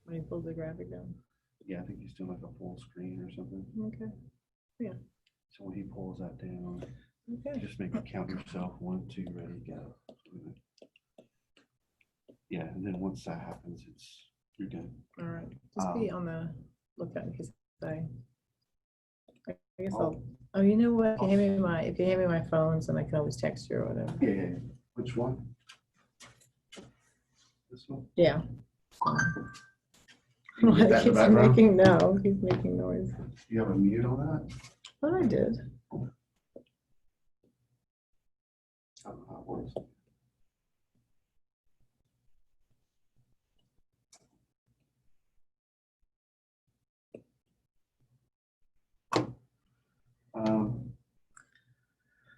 When he pulls the graphic down. Yeah, I think he's doing like a full screen or something. Okay. Yeah. So when he pulls that down, Okay. just make it count yourself. 1, 2, ready, go. Yeah, and then once that happens, you're good. All right. Just be on the lookout because I guess I'll. Oh, you know what? If you hand me my phones, and I can always text you or whatever. Yeah. Which one? This one? Yeah. You can get that in the background? He's making noise. You have a mute on that? Oh, I did. I don't know how it works.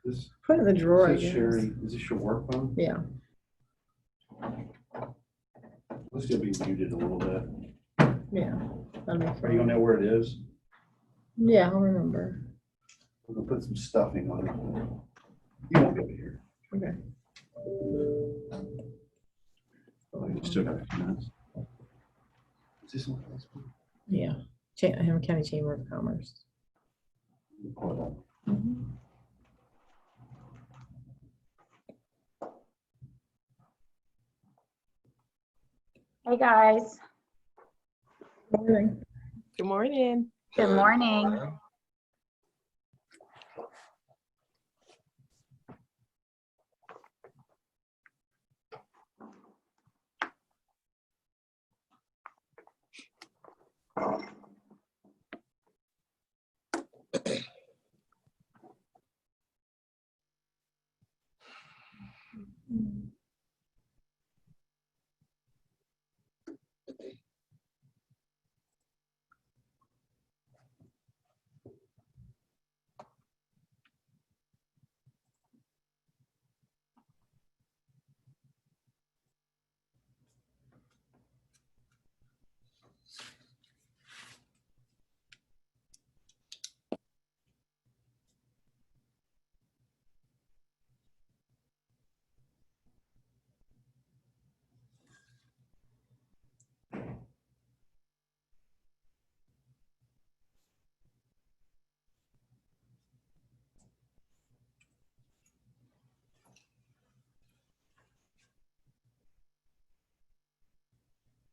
This Put it in the drawer. is Sherry. Is this your work phone? Yeah. Let's still be muted a little bit. Yeah. That'll be Are fun. you gonna know where it is? Yeah, I'll remember. We're gonna put some stuffing on it. You won't be able to hear. Okay. Oh, you still got a few minutes. Is this one? Yeah. Henning County Chamber of Commerce. Pull it up. Hey guys. Morning. Good morning. Good morning.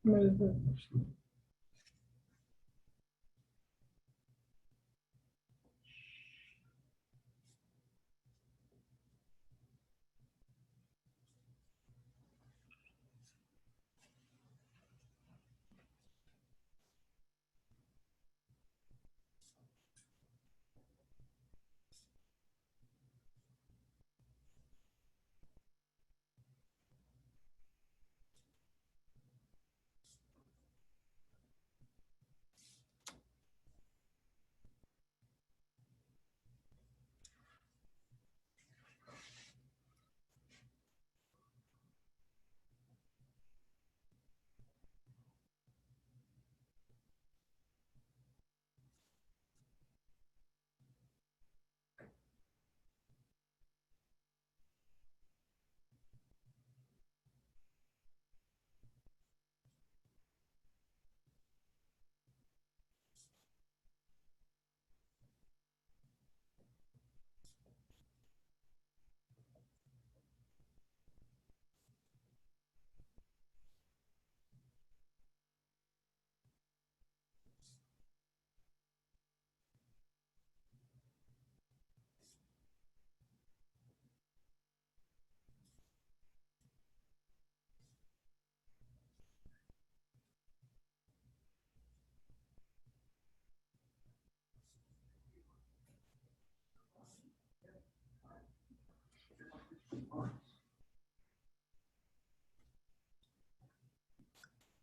What is it?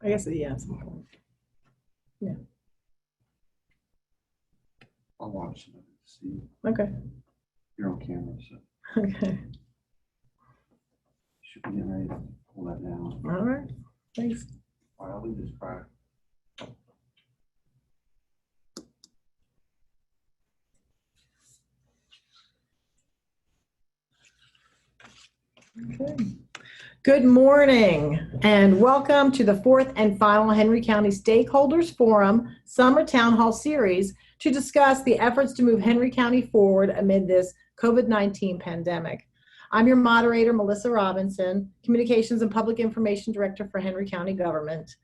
I guess, yeah, at some point. Yeah. I'll watch it. See, Okay. you're on camera, so Okay. should be getting ready to pull that down. All right. Thanks. All right, I'll leave this prior. Okay. Good morning and welcome to the fourth and final Henry County Stakeholders Forum Summer Town Hall Series to discuss the efforts to move Henry County forward amid this COVID-19 pandemic. I'm your moderator, Melissa Robinson, Communications and Public Information Director for Henry County Government.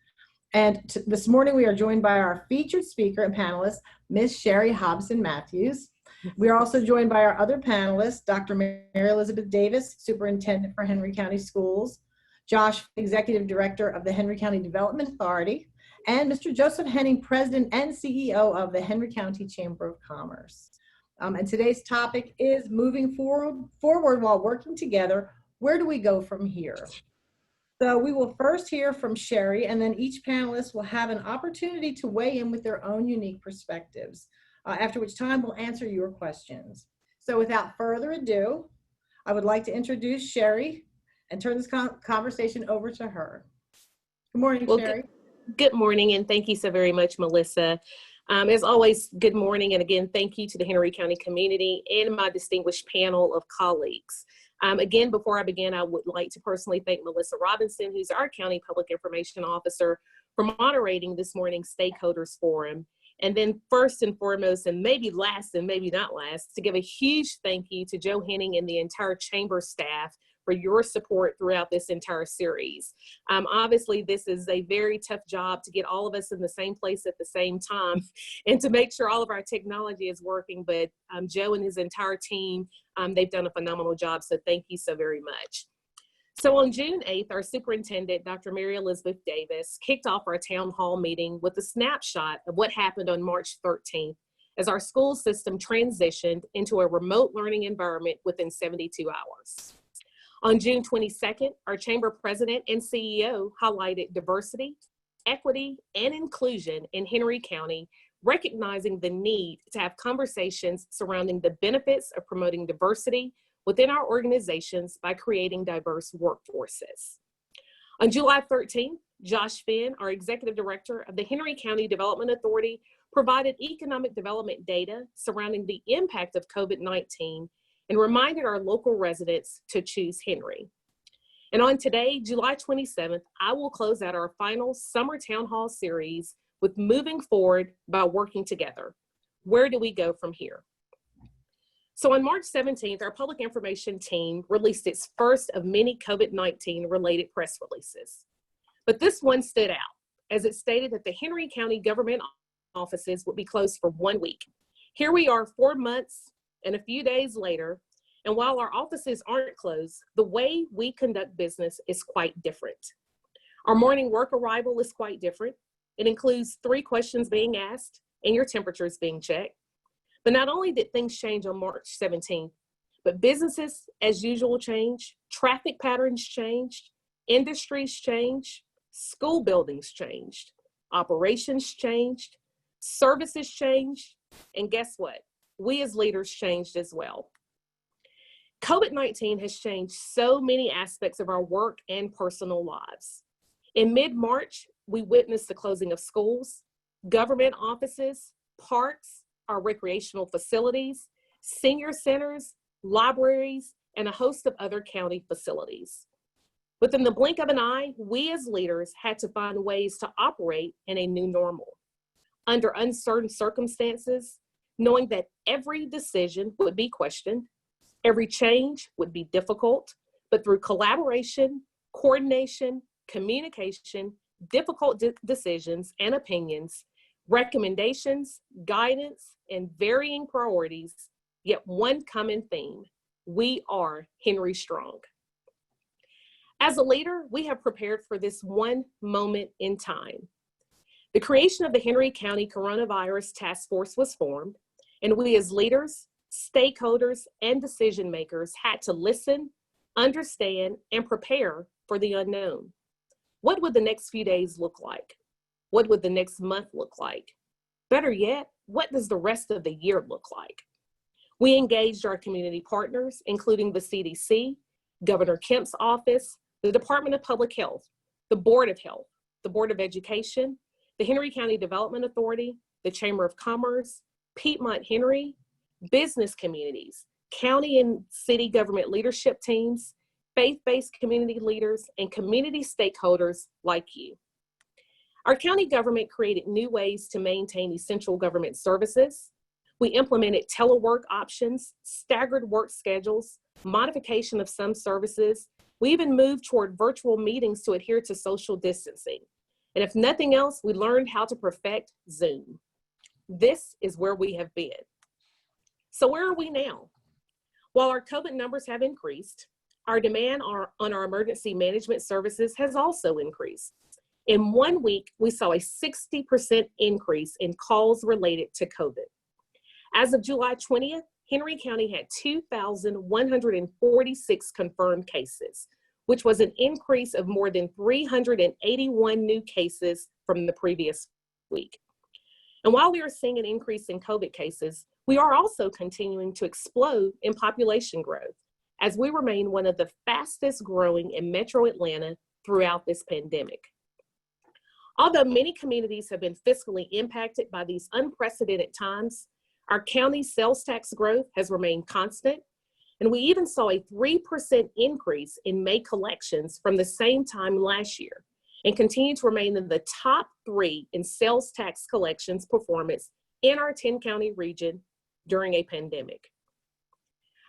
And this morning we are joined by our featured speaker and panelist, Ms. Sherry Hobson-Matthews. We are also joined by our other panelists, Dr. Mary Elizabeth Davis, Superintendent for Henry County Schools, Josh, Executive Director of the Henry County Development Authority, and Mr. Joseph Henning, President and CEO of the Henry County Chamber of Commerce. And today's topic is moving forward while working together. Where do we go from here? So we will first hear from Sherry, and then each panelist will have an opportunity to weigh in with their own unique perspectives. After which time we'll answer your questions. So without further ado, I would like to introduce Sherry and turn this conversation over to her. Good morning, Sherry. Good morning, and thank you so very much, Melissa. As always, good morning, and again, thank you to the Henry County community and my distinguished panel of colleagues. Again, before I begin, I would like to personally thank Melissa Robinson, who's our County Public Information Officer, for moderating this morning's Stakeholders Forum. And then first and foremost, and maybe last and maybe not last, to give a huge thank you to Joe Henning and the entire chamber staff for your support throughout this entire series. Obviously, this is a very tough job to get all of us in the same place at the same time and to make sure all of our technology is working. But Joe and his entire team, they've done a phenomenal job. So thank you so very much. So on June 8th, our superintendent, Dr. Mary Elizabeth Davis, kicked off our town hall meeting with a snapshot of what happened on March 13th as our school system transitioned into a remote learning environment within 72 hours. On June 22nd, our chamber president and CEO highlighted diversity, equity, and inclusion in Henry County, recognizing the need to have conversations surrounding the benefits of promoting diversity within our organizations by creating diverse workforces. On July 13th, Josh Finn, our Executive Director of the Henry County Development Authority, provided economic development data surrounding the impact of COVID-19 and reminded our local residents to choose Henry. And on today, July 27th, I will close out our final Summer Town Hall series with moving forward by working together. Where do we go from here? So on March 17th, our public information team released its first of many COVID-19 related press releases. But this one stood out as it stated that the Henry County government offices would be closed for 1 week. Here we are 4 months and a few days later, and while our offices aren't closed, the way we conduct business is quite different. Our morning work arrival is quite different. It includes 3 questions being asked and your temperatures being checked. But not only did things change on March 17th, but businesses as usual changed, traffic patterns changed, industries changed, school buildings changed, operations changed, services changed, and guess what? We as leaders changed as well. COVID-19 has changed so many aspects of our work and personal lives. In mid-March, we witnessed the closing of schools, government offices, parks, our recreational facilities, senior centers, libraries, and a host of other county facilities. Within the blink of an eye, we as leaders had to find ways to operate in a new normal. Under uncertain circumstances, knowing that every decision would be questioned, every change would be difficult, but through collaboration, coordination, communication, difficult decisions and opinions, recommendations, guidance, and varying priorities, yet one common theme: we are Henry Strong. As a leader, we have prepared for this one moment in time. The creation of the Henry County Coronavirus Task Force was formed, and we as leaders, stakeholders, and decision makers had to listen, understand, and prepare for the unknown. What would the next few days look like? What would the next month look like? Better yet, what does the rest of the year look like? We engaged our community partners, including the CDC, Governor Kemp's office, the Department of Public Health, the Board of Health, the Board of Education, the Henry County Development Authority, the Chamber of Commerce, Piedmont Henry, business communities, county and city government leadership teams, faith-based community leaders, and community stakeholders like you. Our county government created new ways to maintain essential government services. We implemented telework options, staggered work schedules, modification of some services. We even moved toward virtual meetings to adhere to social distancing. And if nothing else, we learned how to perfect Zoom. This is where we have been. So where are we now? While our COVID numbers have increased, our demand on our emergency management services has also increased. In 1 week, we saw a 60% increase in calls related to COVID. As of July 20th, Henry County had 2,146 confirmed cases, which was an increase of more than 381 new cases from the previous week. And while we are seeing an increase in COVID cases, we are also continuing to explode in population growth as we remain one of the fastest growing in Metro Atlanta throughout this pandemic. Although many communities have been fiscally impacted by these unprecedented times, our county's sales tax growth has remained constant, and we even saw a 3% increase in May collections from the same time last year, and continue to remain in the top 3 in sales tax collections performance in our 10-county region during a pandemic.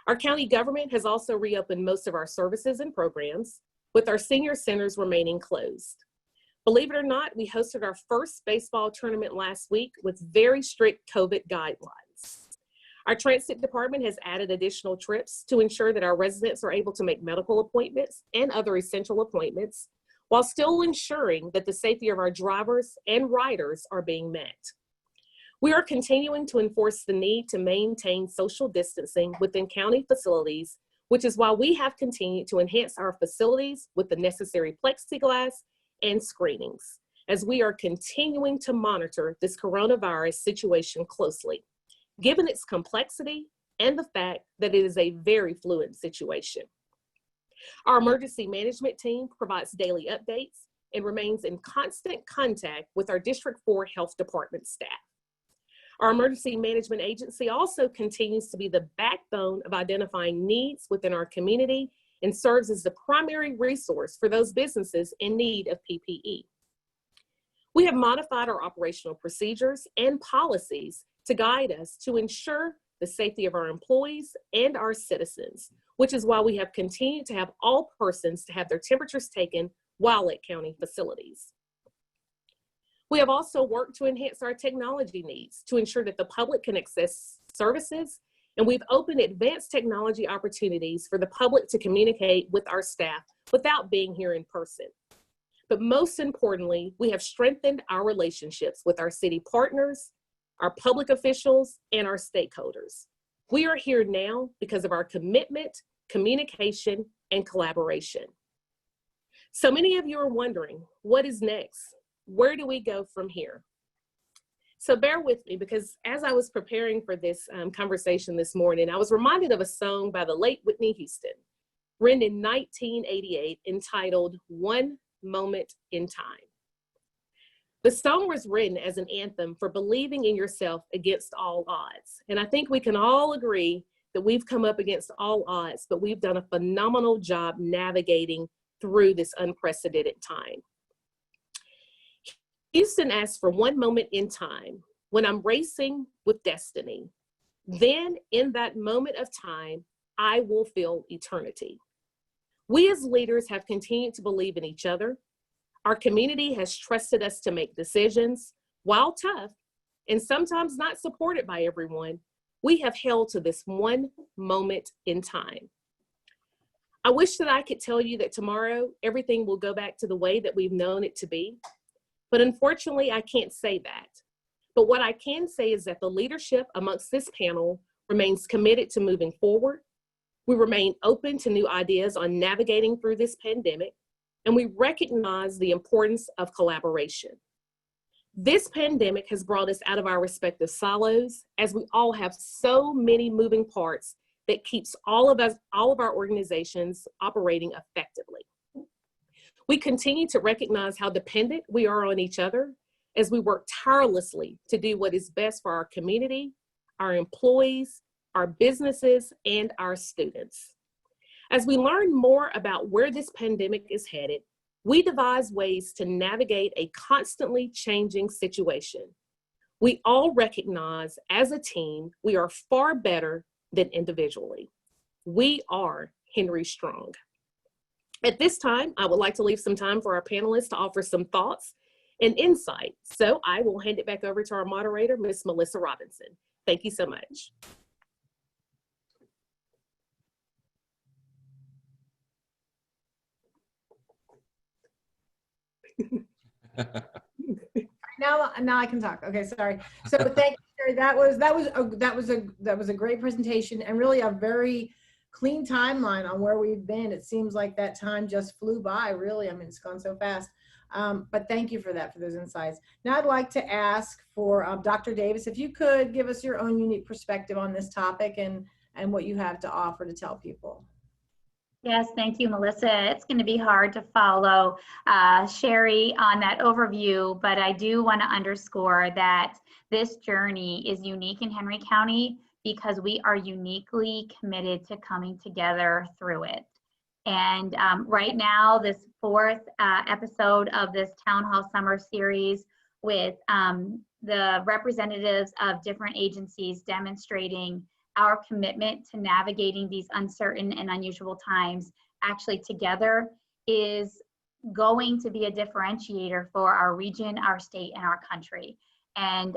Our county government has also reopened most of our services and programs, with our senior centers remaining closed. Believe it or not, we hosted our first baseball tournament last week with very strict COVID guidelines. Our transit department has added additional trips to ensure that our residents are able to make medical appointments and other essential appointments, while still ensuring that the safety of our drivers and riders are being met. We are continuing to enforce the need to maintain social distancing within county facilities, which is why we have continued to enhance our facilities with the necessary plexiglass and screenings, as we are continuing to monitor this coronavirus situation closely, given its complexity and the fact that it is a very fluid situation. Our emergency management team provides daily updates and remains in constant contact with our District 4 Health Department staff. Our emergency management agency also continues to be the backbone of identifying needs within our community and serves as the primary resource for those businesses in need of PPE. We have modified our operational procedures and policies to guide us to ensure the safety of our employees and our citizens, which is why we have continued to have all persons to have their temperatures taken while at county facilities. We have also worked to enhance our technology needs to ensure that the public can access services, and we've opened advanced technology opportunities for the public to communicate with our staff without being here in person. But most importantly, we have strengthened our relationships with our city partners, our public officials, and our stakeholders. We are here now because of our commitment, communication, and collaboration. So many of you are wondering, what is next? Where do we go from here? So bear with me, because as I was preparing for this conversation this morning, I was reminded of a song by the late Whitney Houston, written in 1988, entitled "One Moment in Time." The song was written as an anthem for believing in yourself against all odds. And I think we can all agree that we've come up against all odds, but we've done a phenomenal job navigating through this unprecedented time. Houston asked for one moment in time when I'm racing with destiny. Then in that moment of time, I will feel eternity. We as leaders have continued to believe in each other. Our community has trusted us to make decisions. While tough and sometimes not supported by everyone, we have held to this one moment in time. I wish that I could tell you that tomorrow everything will go back to the way that we've known it to be. But unfortunately, I can't say that. But what I can say is that the leadership amongst this panel remains committed to moving forward. We remain open to new ideas on navigating through this pandemic, and we recognize the importance of collaboration. This pandemic has brought us out of our respective silos, as we all have so many moving parts that keeps all of our organizations operating effectively. We continue to recognize how dependent we are on each other as we work tirelessly to do what is best for our community, our employees, our businesses, and our students. As we learn more about where this pandemic is headed, we devise ways to navigate a constantly changing situation. We all recognize as a team, we are far better than individually. We are Henry Strong. At this time, I would like to leave some time for our panelists to offer some thoughts and insight. So I will hand it back over to our moderator, Ms. Melissa Robinson. Thank you so much. Now I can talk. Okay, sorry. So thank you, Sherry. That was a great presentation, and really a very clean timeline on where we've been. It seems like that time just flew by, really. I mean, it's gone so fast. But thank you for that, for those insights. Now I'd like to ask for Dr. Davis, if you could give us your own unique perspective on this topic and what you have to offer to tell people. Yes, thank you, Melissa. It's going to be hard to follow Sherry on that overview, but I do want to underscore that this journey is unique in Henry County because we are uniquely committed to coming together through it. And right now, this fourth episode of this Town Hall Summer Series with the representatives of different agencies demonstrating our commitment to navigating these uncertain and unusual times actually together is going to be a differentiator for our region, our state, and our country. And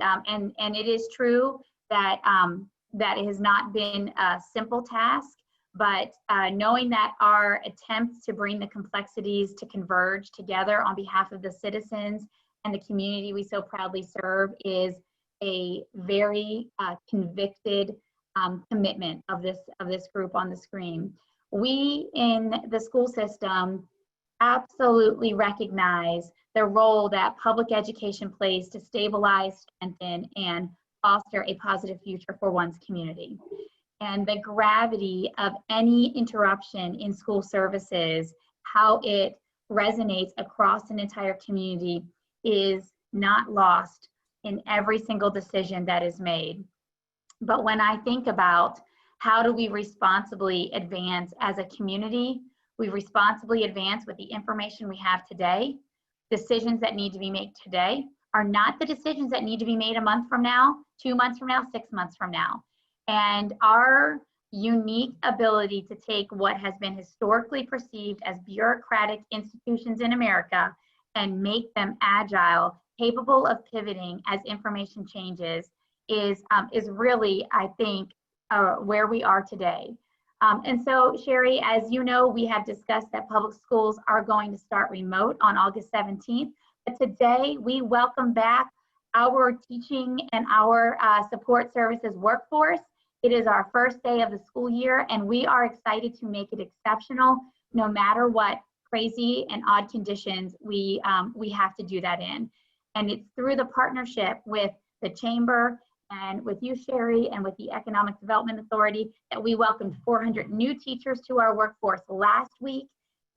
it is true that that it has not been a simple task, but knowing that our attempts to bring the complexities to converge together on behalf of the citizens and the community we so proudly serve is a very convicted commitment of this group on the screen. We in the school system absolutely recognize the role that public education plays to stabilize, strengthen, and foster a positive future for one's community. And the gravity of any interruption in school services, how it resonates across an entire community, is not lost in every single decision that is made. But when I think about how do we responsibly advance as a community, we responsibly advance with the information we have today. Decisions that need to be made today are not the decisions that need to be made a month from now, 2 months from now, 6 months from now. And our unique ability to take what has been historically perceived as bureaucratic institutions in America and make them agile, capable of pivoting as information changes is really, I think, where we are today. And so, Sherry, as you know, we have discussed that public schools are going to start remote on August 17th. But today, we welcome back our teaching and our support services workforce. It is our first day of the school year, and we are excited to make it exceptional, no matter what crazy and odd conditions we have to do that in. And it's through the partnership with the Chamber and with you, Sherry, and with the Economic Development Authority that we welcomed 400 new teachers to our workforce last week,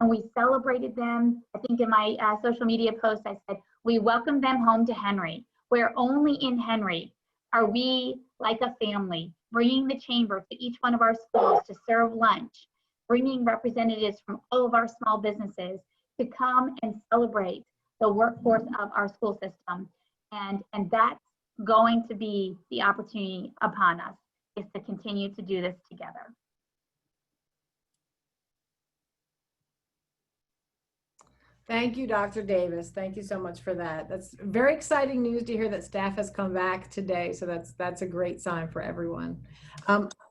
and we celebrated them. I think in my social media post, I said, we welcome them home to Henry, where only in Henry are we like a family, bringing the Chamber to each one of our schools to serve lunch, bringing representatives from all of our small businesses to come and celebrate the workforce of our school system. And that's going to be the opportunity upon us, is to continue to do this together. Thank you, Dr. Davis. Thank you so much for that. That's very exciting news to hear that staff has come back today. So that's a great sign for everyone.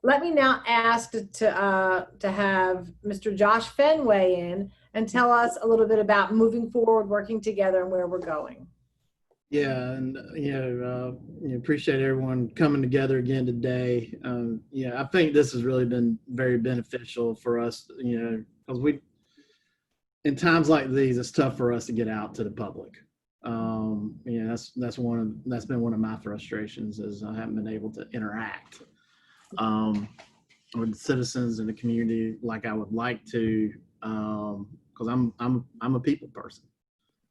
Let me now ask to have Mr. Josh Fenn weigh in and tell us a little bit about moving forward, working together, and where we're going. Yeah, and appreciate everyone coming together again today. I think this has really been very beneficial for us, because in times like these, it's tough for us to get out to the public. That's been one of my frustrations, is I haven't been able to interact with citizens in the community like I would like to, because I'm a people person.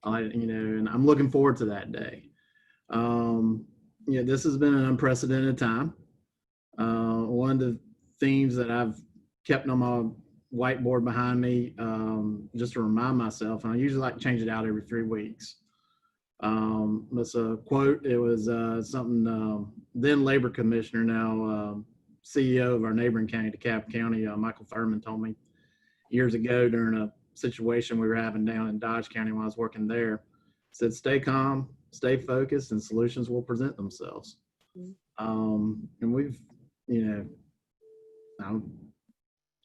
And I'm looking forward to that day. This has been an unprecedented time. One of the themes that I've kept on whiteboard behind me just to remind myself, and I usually like to change it out every 3 weeks. It's a quote. It was something then Labor Commissioner, now CEO of our neighboring county, DeKalb County, Michael Thurman, told me years ago during a situation we were having down in Dodge County when I was working there. Said, stay calm, stay focused, and solutions will present themselves. And we've,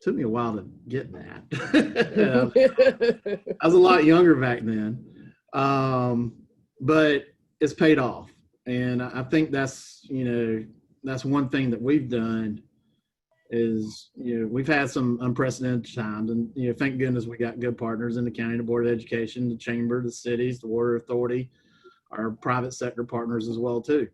took me a while to get that. I was a lot younger back then, but it's paid off. And I think that's one thing that we've done is, we've had some unprecedented times, and, thank goodness we got good partners in the county, the Board of Education, the Chamber, the cities, the Water Authority, our private sector partners as well too.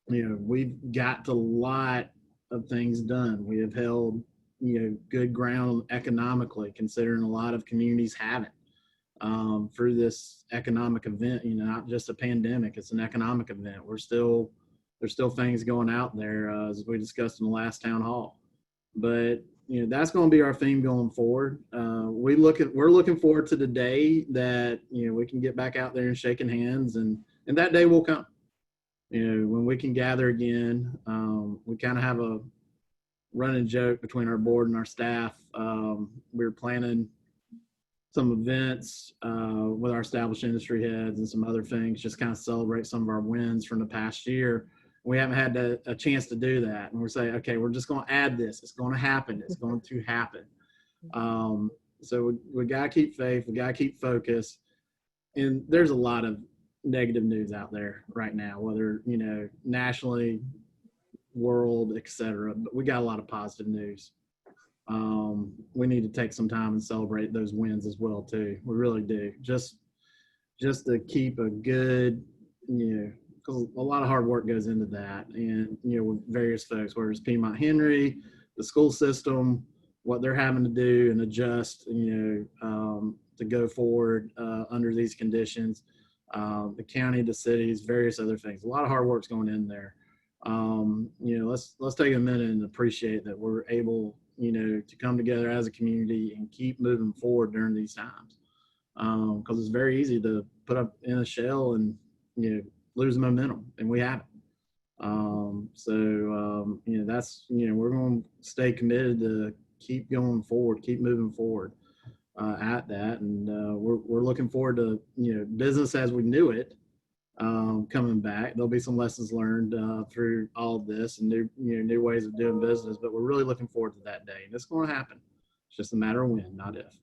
We've got a lot of things done. We have held, good ground economically, considering a lot of communities haven't, through this economic event, not just a pandemic, it's an economic event. There's still things going out there, as we discussed in the last town hall. But that's going to be our theme going forward. We're looking forward to the day that we can get back out there and shaking hands, and that day will come. When we can gather again. We kind of have a running joke between our board and our staff. We're planning some events with our established industry heads and some other things, just kind of celebrate some of our wins from the past year. We haven't had a chance to do that. And we're saying, okay, we're just going to add this. It's going to happen. It's going to happen. So we got to keep faith. We got to keep focused. And there's a lot of negative news out there right now, whether, nationally, world, etc. But we got a lot of positive news. We need to take some time and celebrate those wins as well, too. We really do. Just to keep a good, because a lot of hard work goes into that, and with various folks, whether it's Piedmont Henry, the school system, what they're having to do and adjust, to go forward under these conditions, the county, the cities, various other things. A lot of hard work's going in there. Let's take a minute and appreciate that we're able, to come together as a community and keep moving forward during these times, because it's very easy to put up in a shell and lose momentum, and we haven't. That's, we're going to stay committed to keep going forward, keep moving forward at that. And we're looking forward to, business as we knew it coming back. There'll be some lessons learned through all of this and new ways of doing business, but we're really looking forward to that day. And it's going to happen. It's just a matter of when, not if.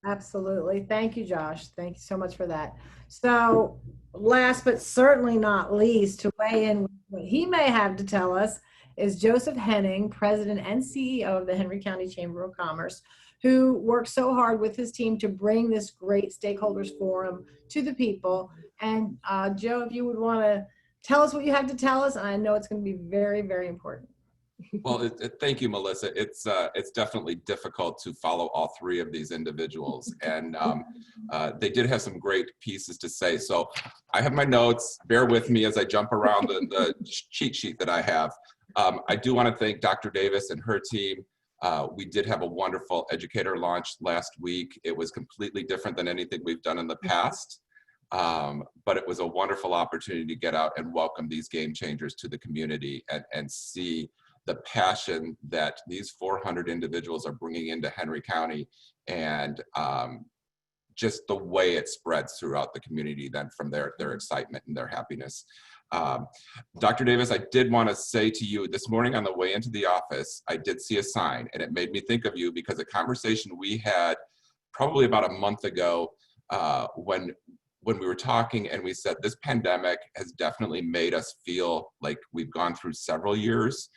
Absolutely. Thank you, Josh. Thank you so much for that. So last but certainly not least, to weigh in with what he may have to tell us is Joseph Henning, President and CEO of the Henry County Chamber of Commerce, who worked so hard with his team to bring this great stakeholders forum to the people. And Joe, if you would want to tell us what you have to tell us, and I know it's going to be very, very important. Well, thank you, Melissa. It's definitely difficult to follow all three of these individuals, and they did have some great pieces to say. So I have my notes. Bear with me as I jump around the cheat sheet that I have. I do want to thank Dr. Davis and her team. We did have a wonderful educator launch last week. It was completely different than anything we've done in the past, but it was a wonderful opportunity to get out and welcome these game changers to the community and see the passion that these 400 individuals are bringing into Henry County, and just the way it spreads throughout the community then from their excitement and their happiness. Dr. Davis, I did want to say to you this morning on the way into the office, I did see a sign, and it made me think of you because a conversation we had probably about a month ago when we were talking, and we said this pandemic has definitely made us feel like we've gone through several years.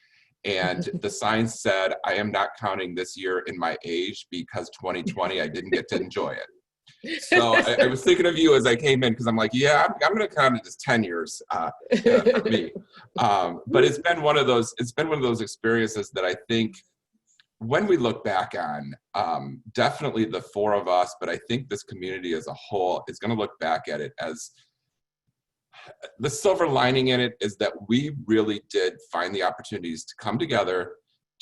And the sign said, I am not counting this year in my age because 2020, I didn't get to enjoy it. So I was thinking of you as I came in because I'm like, yeah, I'm going to count it as 10 years for me. But it's been one of those experiences that I think when we look back on, definitely the four of us, but I think this community as a whole is going to look back at it as the silver lining in it is that we really did find the opportunities to come together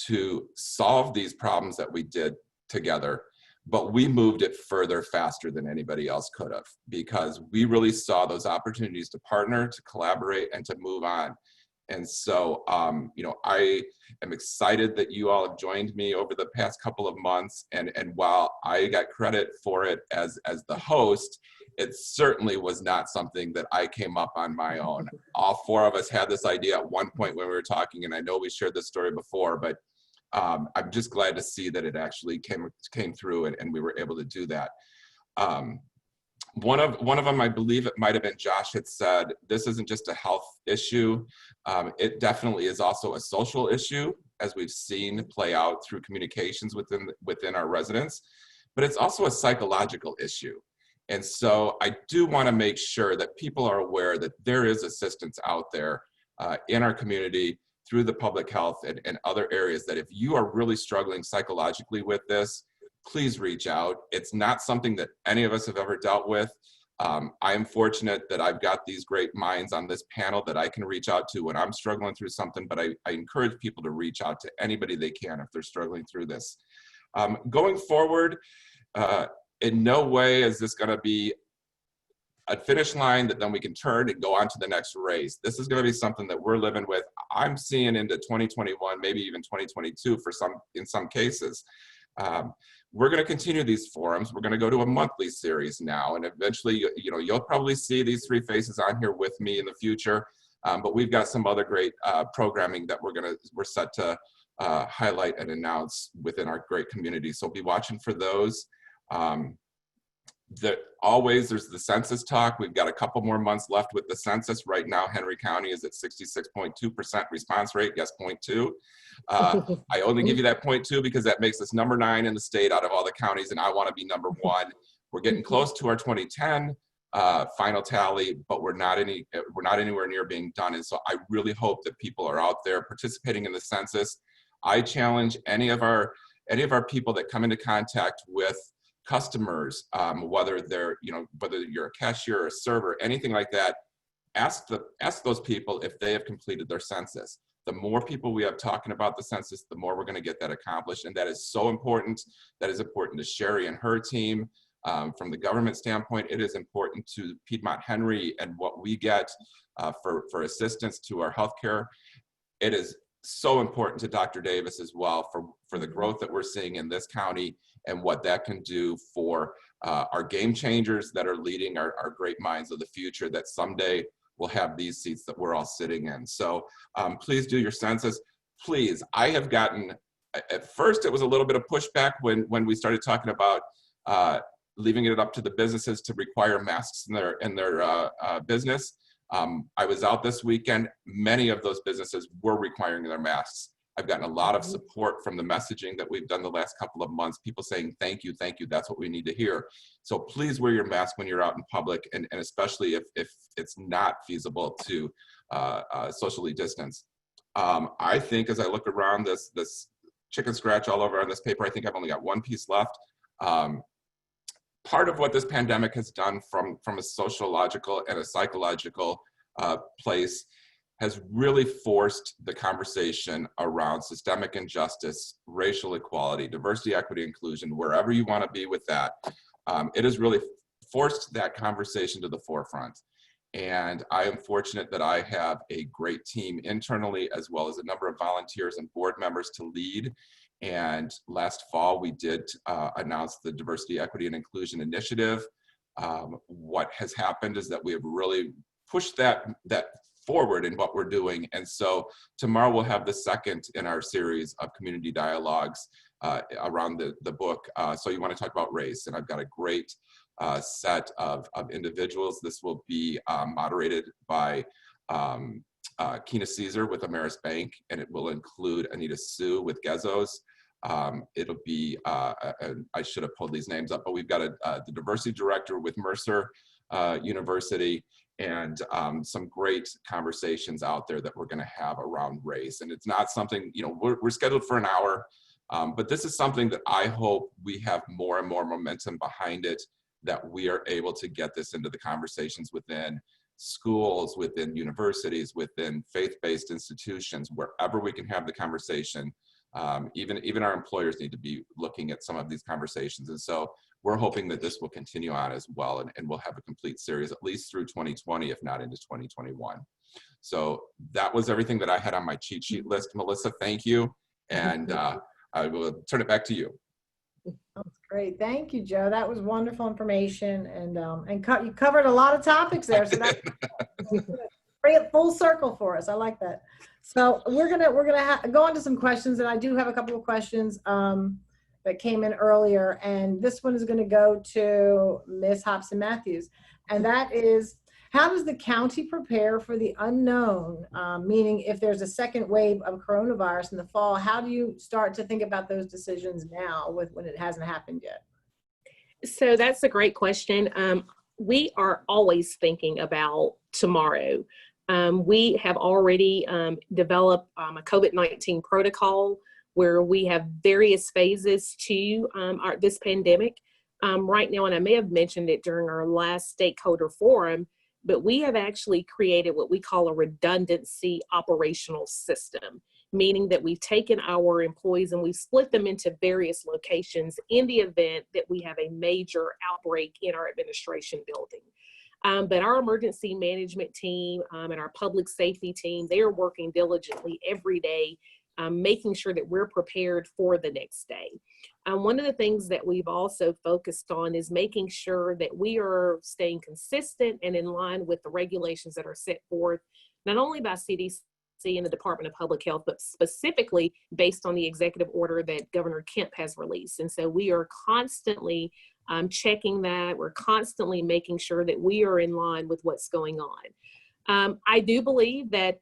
to solve these problems that we did together, but we moved it further faster than anybody else could have, because we really saw those opportunities to partner, to collaborate, and to move on. And so, I am excited that you all have joined me over the past couple of months. And while I got credit for it as the host, it certainly was not something that I came up on my own. All four of us had this idea at one point when we were talking, and I know we shared this story before, but I'm just glad to see that it actually came through and we were able to do that. One of them, I believe it might have been Josh, had said, this isn't just a health issue. It definitely is also a social issue, as we've seen play out through communications within our residents, but it's also a psychological issue. And so I do want to make sure that people are aware that there is assistance out there in our community through the public health and other areas, that if you are really struggling psychologically with this, please reach out. It's not something that any of us have ever dealt with. I am fortunate that I've got these great minds on this panel that I can reach out to when I'm struggling through something, but I encourage people to reach out to anybody they can if they're struggling through this. Going forward, in no way is this going to be a finish line that then we can turn and go on to the next race. This is going to be something that we're living with. I'm seeing into 2021, maybe even 2022 in some cases. We're going to continue these forums. We're going to go to a monthly series now, and eventually, you'll probably see these three faces on here with me in the future. But we've got some other great programming that we're set to highlight and announce within our great community. So be watching for those. Always there's the census talk. We've got a couple more months left with the census. Right now, Henry County is at 66.2% response rate. Yes, 0.2. I only give you that 0.2 because that makes us number 9 in the state out of all the counties, and I want to be number 1. We're getting close to our 2010 final tally, but we're not anywhere near being done. And so I really hope that people are out there participating in the census. I challenge any of our people that come into contact with customers, whether you're a cashier or a server, anything like that, ask those people if they have completed their census. The more people we have talking about the census, the more we're going to get that accomplished, and that is so important. That is important to Sherry and her team. From the government standpoint, it is important to Piedmont Henry and what we get for assistance to our healthcare. It is so important to Dr. Davis as well for the growth that we're seeing in this county and what that can do for our game changers that are leading our great minds of the future that someday will have these seats that we're all sitting in. So please do your census. Please, I have gotten, at first it was a little bit of pushback when we started talking about leaving it up to the businesses to require masks in their business. I was out this weekend. Many of those businesses were requiring their masks. I've gotten a lot of support from the messaging that we've done the last couple of months, people saying, thank you, that's what we need to hear. So please wear your mask when you're out in public, and especially if it's not feasible to socially distance. I think as I look around this chicken scratch all over on this paper, I think I've only got one piece left. Part of what this pandemic has done from a sociological and a psychological place has really forced the conversation around systemic injustice, racial equality, diversity, equity, inclusion, wherever you want to be with that. It has really forced that conversation to the forefront. And I am fortunate that I have a great team internally, as well as a number of volunteers and board members to lead. And last fall, we did announce the Diversity, Equity, and Inclusion Initiative. What has happened is that we have really pushed that forward in what we're doing. And so tomorrow we'll have the second in our series of community dialogues around the book. So you want to talk about race, and I've got a great set of individuals. This will be moderated by Kina Caesar with Ameris Bank, and it will include Anita Sue with Gezos. It'll be, I should have pulled these names up, but we've got the diversity director with Mercer University, and some great conversations out there that we're going to have around race. And it's not something, we're scheduled for an hour, but this is something that I hope we have more and more momentum behind it, that we are able to get this into the conversations within schools, within universities, within faith-based institutions, wherever we can have the conversation. Even our employers need to be looking at some of these conversations. And so we're hoping that this will continue on as well, and we'll have a complete series at least through 2020, if not into 2021. So that was everything that I had on my cheat sheet list. Melissa, thank you. And I will turn it back to you. That's great. Thank you, Joe. That was wonderful information, and you covered a lot of topics there. So that's bring it full circle for us. I like that. So we're gonna go on to some questions, and I do have a couple of questions that came in earlier, and this one is going to go to Ms. Hobson Matthews, and that is, how does the county prepare for the unknown? Meaning, if there's a second wave of coronavirus in the fall, how do you start to think about those decisions now when it hasn't happened yet? So that's a great question. We are always thinking about tomorrow. We have already developed a COVID-19 protocol where we have various phases to this pandemic. Right now, and I may have mentioned it during our last stakeholder forum, but we have actually created what we call a redundancy operational system, meaning that we've taken our employees and we've split them into various locations in the event that we have a major outbreak in our administration building. But our emergency management team and our public safety team, they are working diligently every day, making sure that we're prepared for the next day. One of the things that we've also focused on is making sure that we are staying consistent and in line with the regulations that are set forth, not only by CDC and the Department of Public Health, but specifically based on the executive order that Governor Kemp has released. And so we are constantly checking that. We're constantly making sure that we are in line with what's going on. I do believe that,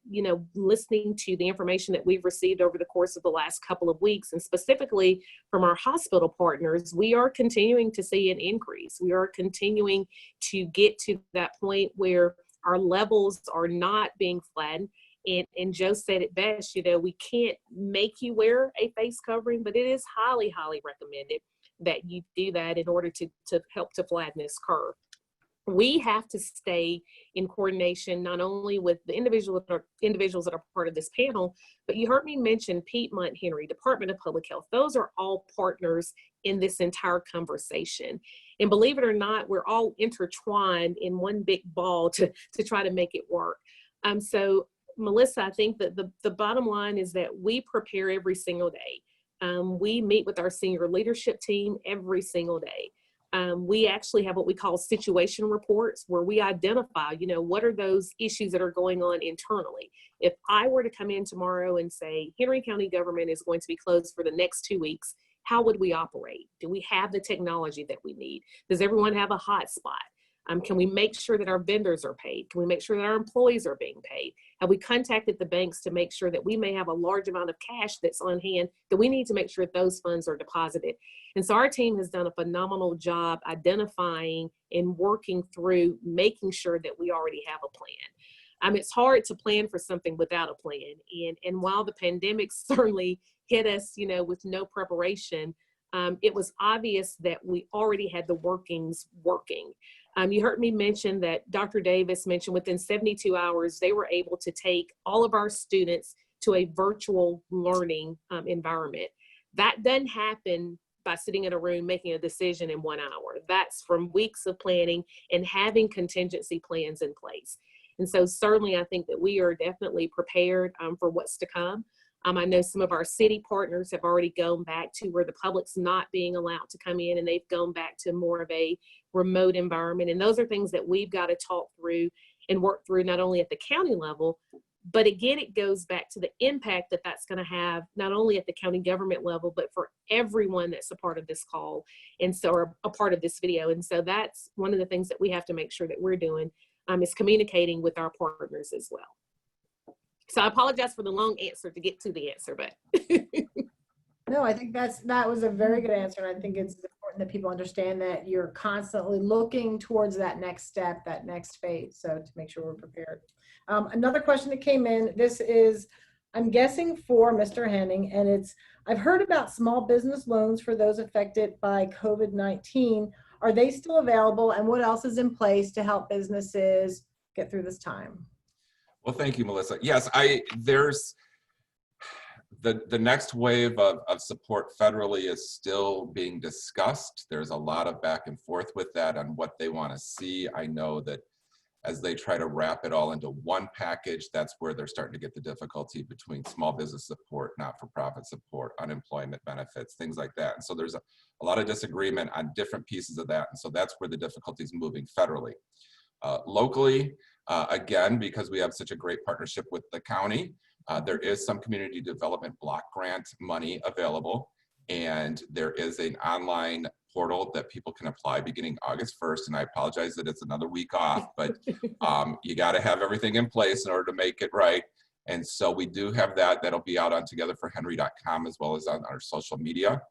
listening to the information that we've received over the course of the last couple of weeks, and specifically from our hospital partners, we are continuing to see an increase. We are continuing to get to that point where our levels are not being flattened. And Joe said it best, we can't make you wear a face covering, but it is highly, highly recommended that you do that in order to help to flatten this curve. We have to stay in coordination, not only with the individuals that are part of this panel, but you heard me mention Piedmont Henry, Department of Public Health. Those are all partners in this entire conversation. And believe it or not, we're all intertwined in one big ball to try to make it work. So Melissa, I think that the bottom line is that we prepare every single day. We meet with our senior leadership team every single day. We actually have what we call situation reports, where we identify, what are those issues that are going on internally. If I were to come in tomorrow and say, Henry County government is going to be closed for the next 2 weeks, how would we operate? Do we have the technology that we need? Does everyone have a hotspot? Can we make sure that our vendors are paid? Can we make sure that our employees are being paid? Have we contacted the banks to make sure that we may have a large amount of cash that's on hand that we need to make sure that those funds are deposited? And so our team has done a phenomenal job identifying and working through making sure that we already have a plan. It's hard to plan for something without a plan. And while the pandemic certainly hit us, with no preparation, it was obvious that we already had the workings working. You heard me mention that Dr. Davis mentioned within 72 hours, they were able to take all of our students to a virtual learning environment. That doesn't happen by sitting in a room making a decision in 1 hour. That's from weeks of planning and having contingency plans in place. And so certainly I think that we are definitely prepared for what's to come. I know some of our city partners have already gone back to where the public's not being allowed to come in, and they've gone back to more of a remote environment. And those are things that we've got to talk through and work through, not only at the county level, but again, it goes back to the impact that that's going to have, not only at the county government level, but for everyone that's a part of this call and so or a part of this video. And so that's one of the things that we have to make sure that we're doing is communicating with our partners as well. So I apologize for the long answer to get to the answer, but. No, I think that was a very good answer. And I think it's important that people understand that you're constantly looking towards that next step, that next phase. So to make sure we're prepared. Another question that came in, this is, I'm guessing for Mr. Henning, and I've heard about small business loans for those affected by COVID-19. Are they still available? And what else is in place to help businesses get through this time. Well, thank you, Melissa. Yes, there's the next wave of support federally is still being discussed. There's a lot of back and forth with that on what they want to see. I know that as they try to wrap it all into one package, that's where they're starting to get the difficulty between small business support, not-for-profit support, unemployment benefits, things like that. And so there's a lot of disagreement on different pieces of that. And so that's where the difficulty is moving federally. Locally, again, because we have such a great partnership with the county, there is some community development block grant money available. And there is an online portal that people can apply beginning August 1st. And I apologize that it's another week off, but you got to have everything in place in order to make it right. And so we do have that. That'll be out on togetherforhenry.com as well as on our social media.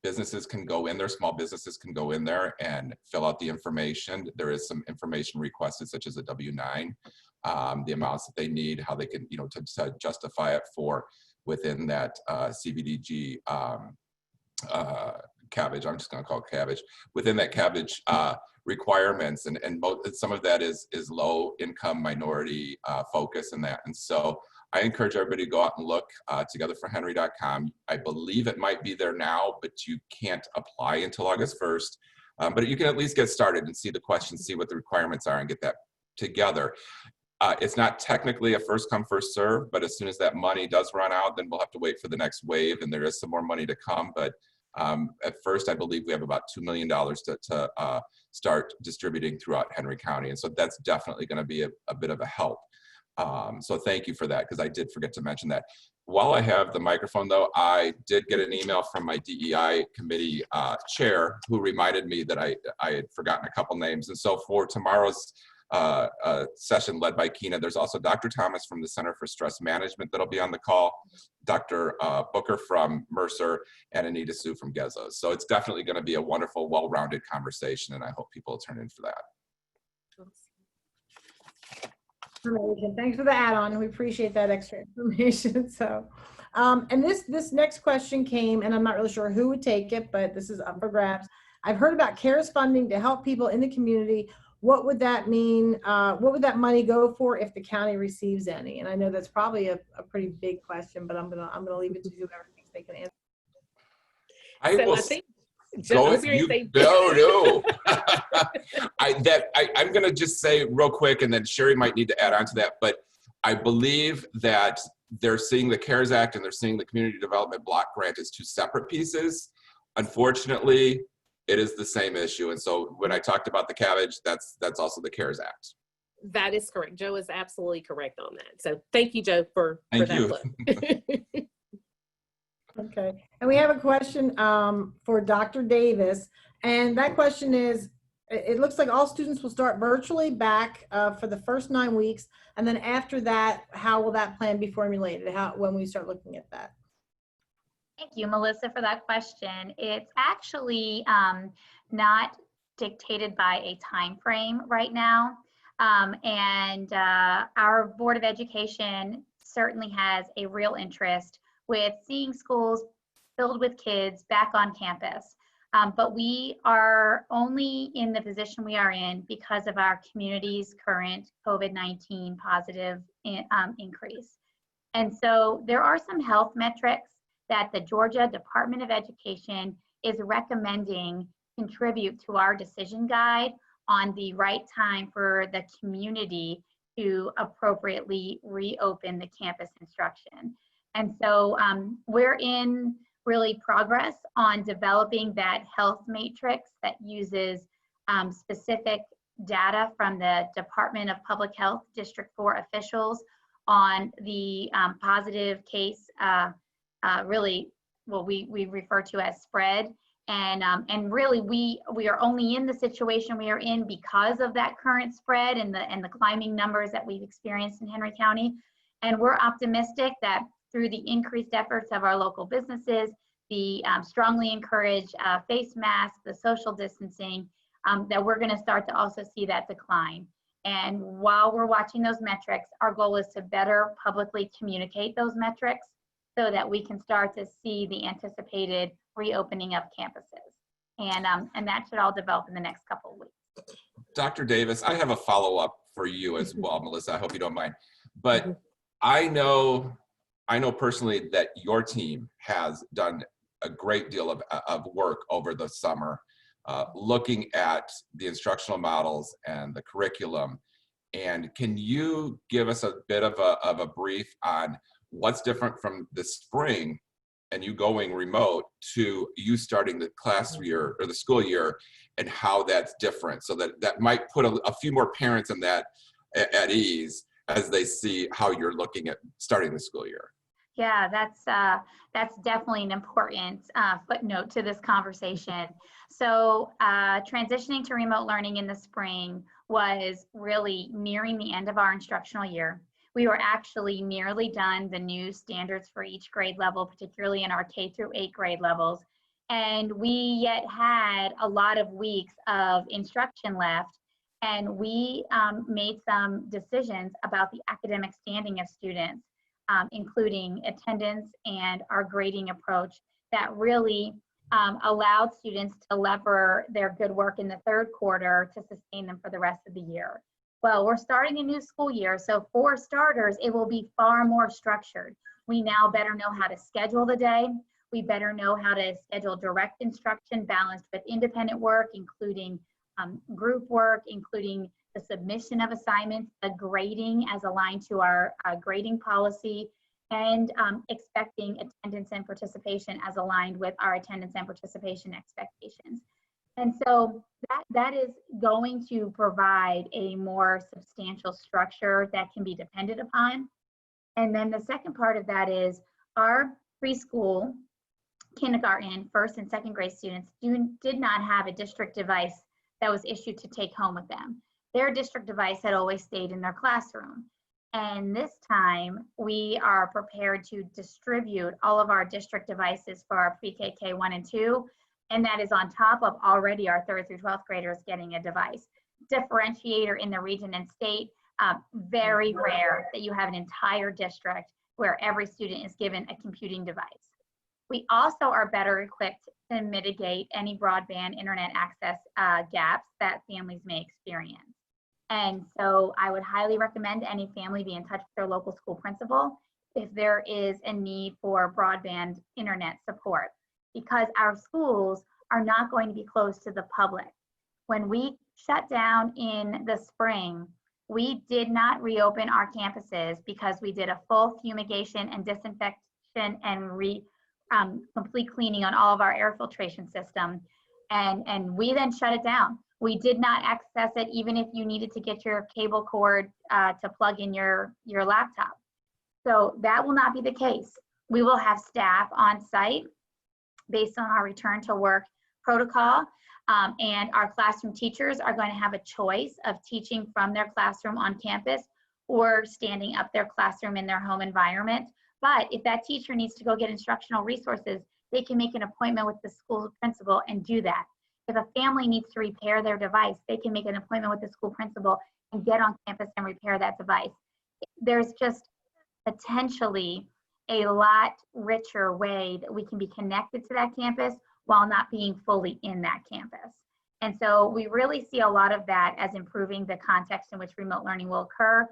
Businesses can go in there, small businesses can go in there and fill out the information. There is some information requested, such as a W-9, the amounts that they need, how they can, to justify it for within that CBDG cabbage. I'm just going to call it cabbage. Within that cabbage requirements, and some of that is low income minority focus in that. And so I encourage everybody to go out and look togetherforhenry.com. I believe it might be there now, but you can't apply until August 1st. But you can at least get started and see the questions, see what the requirements are, and get that together. It's not technically a first come, first serve, but as soon as that money does run out, then we'll have to wait for the next wave, and there is some more money to come. But at first, I believe we have about $2 million to start distributing throughout Henry County. And so that's definitely going to be a bit of a help. So thank you for that, because I did forget to mention that. While I have the microphone, though, I did get an email from my DEI committee chair who reminded me that I had forgotten a couple names. And so for tomorrow's session led by Kina, there's also Dr. Thomas from the Center for Stress Management that'll be on the call, Dr. Booker from Mercer, and Anita Sue from Gezos. So it's definitely going to be a wonderful, well-rounded conversation, and I hope people will turn in for that. Amazing. Thanks for the add-on. We appreciate that extra information. So, and this next question came, and I'm not really sure who would take it, but this is up for grabs. I've heard about CARES funding to help people in the community. What would that mean? What would that money go for if the county receives any? And I know that's probably a pretty big question, but I'm gonna leave it to whoever thinks they can answer. I will. I'm going to just say real quick, and then Sherry might need to add on to that, but I believe that they're seeing the CARES Act and they're seeing the Community Development Block Grant as two separate pieces. Unfortunately, it is the same issue. And so when I talked about the cabbage, that's also the CARES Act. That is correct. Joe is absolutely correct on that. So thank you, Joe, for that look. Okay, and we have a question for Dr. Davis, and that question is, it looks like all students will start virtually back for the first 9 weeks, and then after that, how will that plan be formulated, when we start looking at that? Thank you, Melissa, for that question. It's actually not dictated by a time frame right now, and our Board of Education certainly has a real interest with seeing schools filled with kids back on campus. But we are only in the position we are in because of our community's current COVID-19 positive increase. And so there are some health metrics that the Georgia Department of Education is recommending contribute to our decision guide on the right time for the community to appropriately reopen the campus instruction. And so we're in really progress on developing that health matrix that uses specific data from the Department of Public Health District 4 officials on the positive case, really what we refer to as spread. And really we are only in the situation we are in because of that current spread and the climbing numbers that we've experienced in Henry County. And we're optimistic that through the increased efforts of our local businesses, the strongly encouraged face masks, the social distancing, that we're going to start to also see that decline. And while we're watching those metrics, our goal is to better publicly communicate those metrics so that we can start to see the anticipated reopening of campuses. And that should all develop in the next couple of weeks. Dr. Davis, I have a follow-up for you as well, Melissa. I hope you don't mind. But I know personally that your team has done a great deal of work over the summer, looking at the instructional models and the curriculum. And can you give us a bit of a brief on what's different from the spring and you going remote to you starting the class year or the school year, and how that's different, so that might put a few more parents in that at ease as they see how you're looking at starting the school year? Yeah, that's definitely an important footnote to this conversation. So transitioning to remote learning in the spring was really nearing the end of our instructional year. We were actually nearly done the new standards for each grade level, particularly in our K through 8 grade levels. And we yet had a lot of weeks of instruction left. And we made some decisions about the academic standing of students, including attendance and our grading approach that really allowed students to lever their good work in the third quarter to sustain them for the rest of the year. Well, we're starting a new school year, so for starters, it will be far more structured. We now better know how to schedule the day. We better know how to schedule direct instruction balanced with independent work, including group work, including the submission of assignments, the grading as aligned to our grading policy, and expecting attendance and participation as aligned with our attendance and participation expectations. And so that is going to provide a more substantial structure that can be depended upon. And then the second part of that is our preschool, kindergarten, first and second grade students did not have a district device that was issued to take home with them. Their district device had always stayed in their classroom. And this time we are prepared to distribute all of our district devices for our pre-K, K1 and 2. And that is on top of already our 3rd through 12th graders getting a device. Differentiator in the region and state, very rare that you have an entire district where every student is given a computing device. We also are better equipped to mitigate any broadband internet access gaps that families may experience. And so I would highly recommend any family be in touch with their local school principal if there is a need for broadband internet support, because our schools are not going to be closed to the public. When we shut down in the spring, we did not reopen our campuses because we did a full fumigation and disinfection and complete cleaning on all of our air filtration system. And we then shut it down. We did not access it even if you needed to get your cable cord to plug in your laptop. So that will not be the case. We will have staff on site based on our return to work protocol. And our classroom teachers are going to have a choice of teaching from their classroom on campus or standing up their classroom in their home environment. But if that teacher needs to go get instructional resources, they can make an appointment with the school principal and do that. If a family needs to repair their device, they can make an appointment with the school principal and get on campus and repair that device. There's just potentially a lot richer way that we can be connected to that campus while not being fully in that campus. And so we really see a lot of that as improving the context in which remote learning will occur.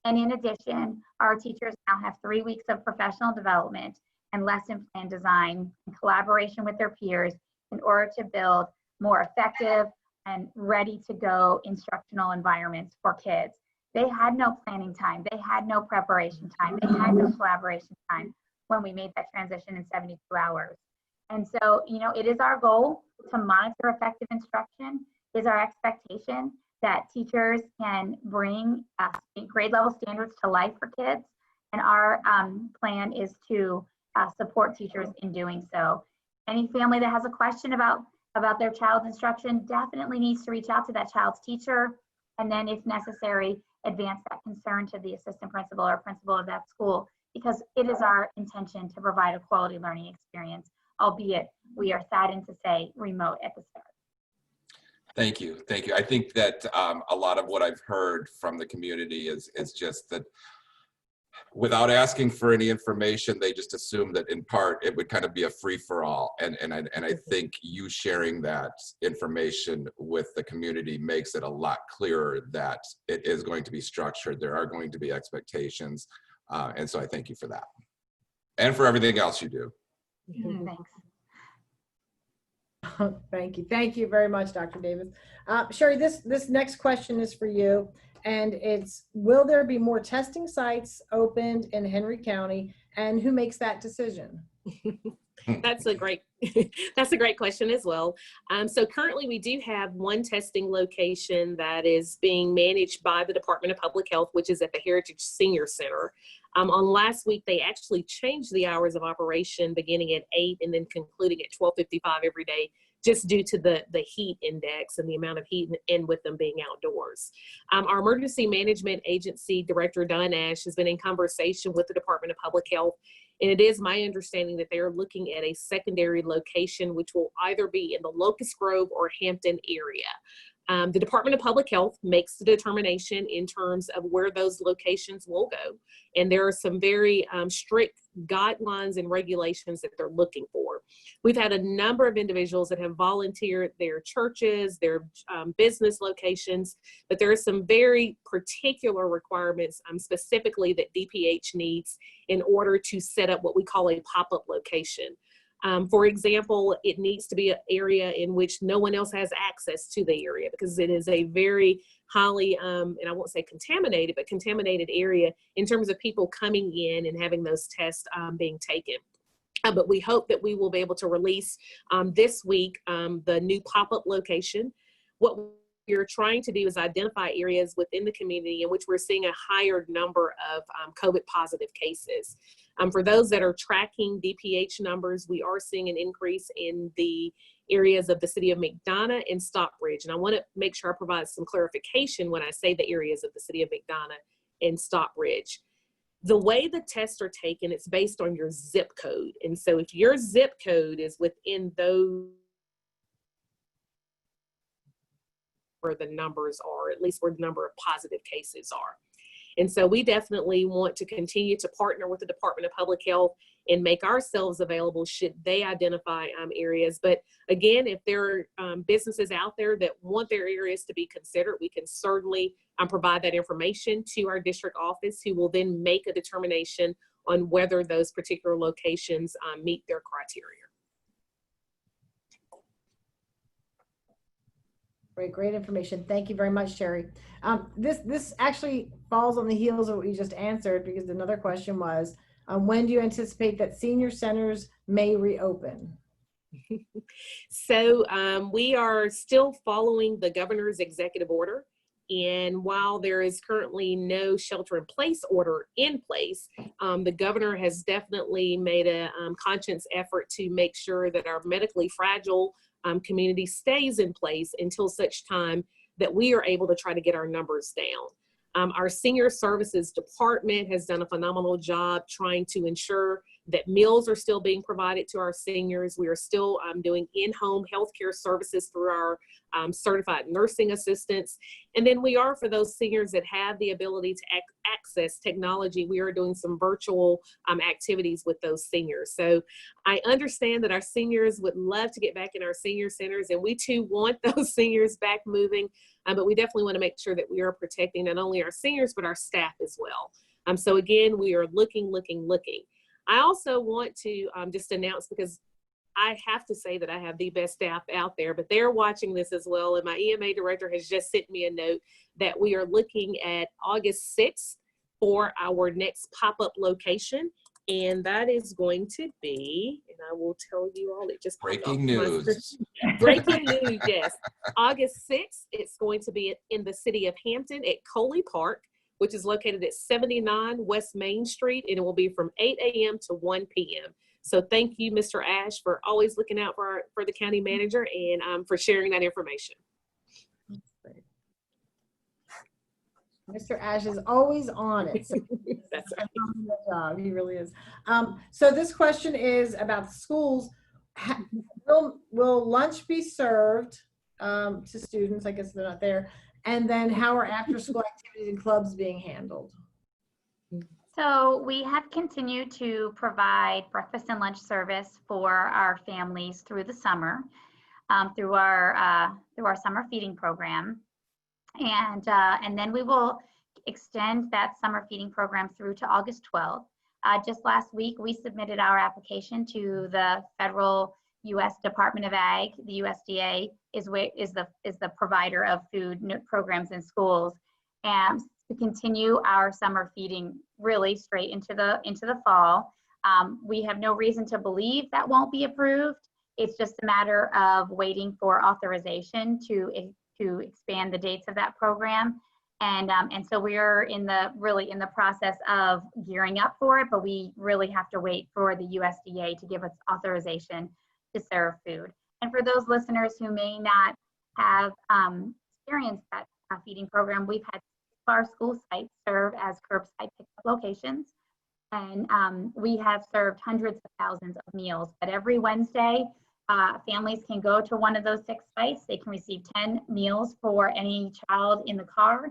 And in addition, our teachers now have 3 weeks of professional development and lesson plan design in collaboration with their peers in order to build more effective and ready to go instructional environments for kids. They had no planning time. They had no preparation time. They had no collaboration time when we made that transition in 72 hours. And so, it is our goal to monitor effective instruction. It is our expectation that teachers can bring grade level standards to life for kids. And our plan is to support teachers in doing so. Any family that has a question about their child's instruction definitely needs to reach out to that child's teacher, and then if necessary, advance that concern to the assistant principal or principal of that school, because it is our intention to provide a quality learning experience, albeit we are saddened to say remote at the start. Thank you. Thank you. I think that a lot of what I've heard from the community is just that without asking for any information, they just assume that in part it would kind of be a free-for-all. And I think you sharing that information with the community makes it a lot clearer that it is going to be structured. There are going to be expectations. And so I thank you for that. And for everything else you do. Thanks. Thank you. Thank you very much, Dr. Davis. Sherry, this next question is for you. And it's, will there be more testing sites opened in Henry County, and who makes that decision? That's a great question as well. So currently we do have one testing location that is being managed by the Department of Public Health, which is at the Heritage Senior Center. On last week, they actually changed the hours of operation beginning at 8 and then concluding at 12:55 every day, just due to the heat index and the amount of heat and with them being outdoors. Our emergency management agency director, Don Ash, has been in conversation with the Department of Public Health, and it is my understanding that they're looking at a secondary location, which will either be in the Locust Grove or Hampton area. The Department of Public Health makes the determination in terms of where those locations will go. And there are some very strict guidelines and regulations that they're looking for. We've had a number of individuals that have volunteered their churches, their business locations, but there are some very particular requirements specifically that DPH needs in order to set up what we call a pop-up location. For example, it needs to be an area in which no one else has access to the area, because it is a very highly, and I won't say contaminated, but contaminated area in terms of people coming in and having those tests being taken. But we hope that we will be able to release this week the new pop-up location. What we're trying to do is identify areas within the community in which we're seeing a higher number of COVID positive cases. For those that are tracking DPH numbers, we are seeing an increase in the areas of the city of McDonough and Stockbridge. And I want to make sure I provide some clarification when I say the areas of the city of McDonough and Stockbridge. The way the tests are taken, it's based on your zip code. And so if your zip code is within those where the numbers are, at least where the number of positive cases are. And so we definitely want to continue to partner with the Department of Public Health and make ourselves available should they identify areas. But again, if there are businesses out there that want their areas to be considered, we can certainly provide that information to our district office, who will then make a determination on whether those particular locations meet their criteria. Great information. Thank you very much, Sherry. This actually falls on the heels of what you just answered, because another question was, when do you anticipate that senior centers may reopen? So we are still following the governor's executive order. And while there is currently no shelter-in-place order in place, the governor has definitely made a conscious effort to make sure that our medically fragile community stays in place until such time that we are able to try to get our numbers down. Our senior services department has done a phenomenal job trying to ensure that meals are still being provided to our seniors. We are still doing in-home healthcare services through our certified nursing assistants. And then we are, for those seniors that have the ability to access technology, we are doing some virtual activities with those seniors. So I understand that our seniors would love to get back in our senior centers, and we too want those seniors back moving, but we definitely want to make sure that we are protecting not only our seniors, but our staff as well. So again, we are looking. I also want to just announce, because I have to say that I have the best staff out there, but they're watching this as well. And my EMA director has just sent me a note that we are looking at August 6th for our next pop-up location. And that is going to be, and I will tell you all, it just breaking news. Breaking news, yes. August 6th, it's going to be in the city of Hampton at Coley Park, which is located at 79 West Main Street, and it will be from 8 a.m. to 1 p.m. So thank you, Mr. Ash, for always looking out for the county manager and for sharing that information. Mr. Ash is always on it. So that's right. Job. He really is. So this question is about schools. Will lunch be served to students? I guess they're not there. And then how are after school activities and clubs being handled? So we have continued to provide breakfast and lunch service for our families through the summer, through our summer feeding program, and then we will extend that summer feeding program through to August 12th. Just last week, we submitted our application to the federal U.S. Department of Ag. The USDA is the provider of food programs in schools, and to continue our summer feeding really straight into the fall. We have no reason to believe that won't be approved. It's just a matter of waiting for authorization to expand the dates of that program. And so we're really in the process of gearing up for it, but we really have to wait for the USDA to give us authorization to serve food. And for those listeners who may not have experienced that feeding program, we've had our school sites serve as curbside pickup locations. And we have served hundreds of thousands of meals. But every Wednesday, families can go to one of those 6 sites. They can receive 10 meals for any child in the car.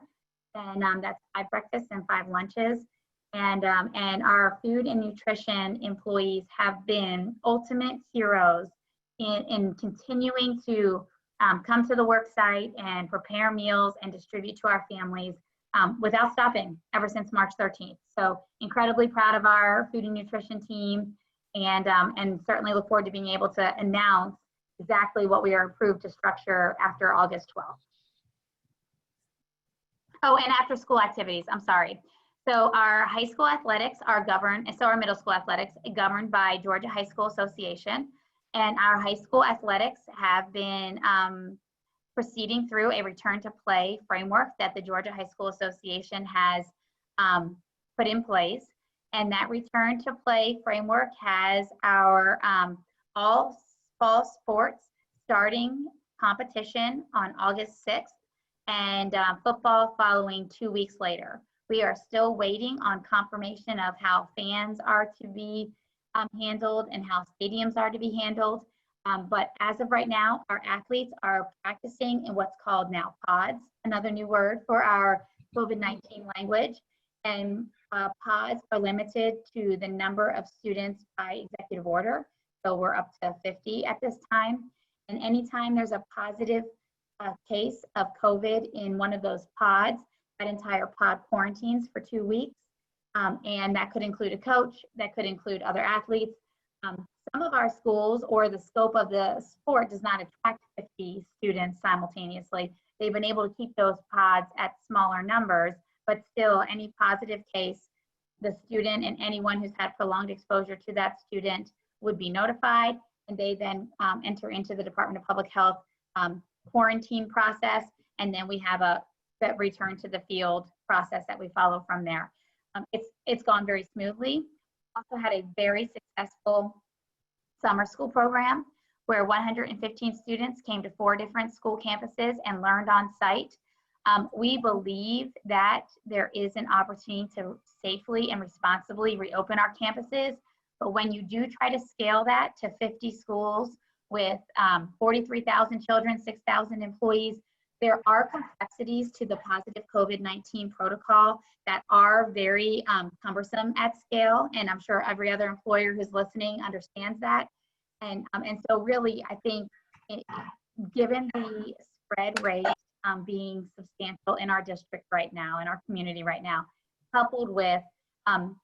And that's 5 breakfasts and 5 lunches. And our food and nutrition employees have been ultimate heroes in continuing to come to the work site and prepare meals and distribute to our families without stopping ever since March 13th. So incredibly proud of our food and nutrition team, and certainly look forward to being able to announce exactly what we are approved to structure after August 12th. Oh, and after school activities, I'm sorry. So our high school athletics are governed, and so our middle school athletics governed by Georgia High School Association. And our high school athletics have been proceeding through a return to play framework that the Georgia High School Association has put in place. And that return to play framework has our all fall sports starting competition on August 6th and football following 2 weeks later. We are still waiting on confirmation of how fans are to be handled and how stadiums are to be handled. But as of right now, our athletes are practicing in what's called now pods, another new word for our COVID-19 language. And pods are limited to the number of students by executive order. So we're up to 50 at this time. And anytime there's a positive case of COVID in one of those pods, that entire pod quarantines for 2 weeks. And that could include a coach, that could include other athletes. Some of our schools, or the scope of the sport, does not attract 50 students simultaneously. They've been able to keep those pods at smaller numbers, but still any positive case, the student and anyone who's had prolonged exposure to that student would be notified, and they then enter into the Department of Public Health quarantine process, and then we have a return to the field process that we follow from there. It's gone very smoothly. Also had a very successful summer school program where 115 students came to 4 different school campuses and learned on site. We believe that there is an opportunity to safely and responsibly reopen our campuses, but when you do try to scale that to 50 schools with 43,000 children, 6,000 employees, there are complexities to the positive COVID-19 protocol that are very cumbersome at scale, and I'm sure every other employer who's listening understands that. And so really, I think given the spread rate being substantial in our district right now, in our community right now, coupled with